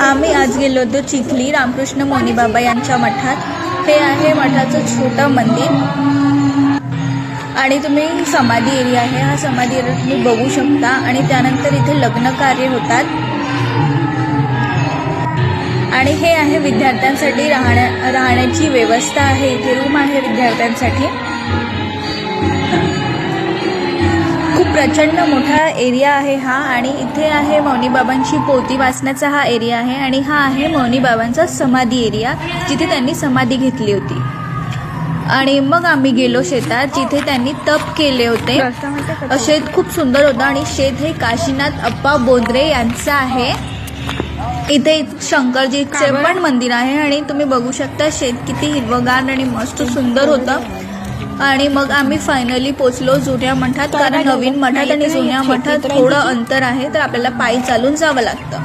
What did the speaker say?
आम्ही आज गेलो होतो चिखली रामकृष्ण मौनीबाबा यांच्या मठात। हे आहे मठाचं छोटं मंदिर आणि तुम्ही समाधी एरिया आहे, हा समाधी एरिया तुम्ही बघू शकता। आणि त्यानंतर इथे लग्न कार्य होतात आणि हे आहे विद्यार्थ्यांसाठी राहण्याची व्यवस्था आहे। इथे रूम आहे विद्यार्थ्यांसाठी। खूप प्रचंड मोठा एरिया आहे हा आणि इथे आहे मौनीबाबांची पोथी वाचण्याचा हा एरिया आहे आणि हा आहे मौनीबाबांचा समाधी एरिया, जिथे त्यांनी समाधी घेतली होती। आणि मग आम्ही गेलो शेतात, जिथे त्यांनी तप केले होते। शेत खूप सुंदर होतं आणि शेत हे काशीनाथ अप्पा बोद्रे यांचं आहे। इथे शंकरजीचे पण मंदिर आहे आणि तुम्ही बघू शकता शेत किती हिरवगार आणि मस्त सुंदर होतं। आणि मग आम्ही फायनली पोचलो जुन्या मठात, कारण नवीन मठात आणि जुन्या मठात थोडं अंतर आहे, तर आपल्याला पायी चालून जावं लागतं।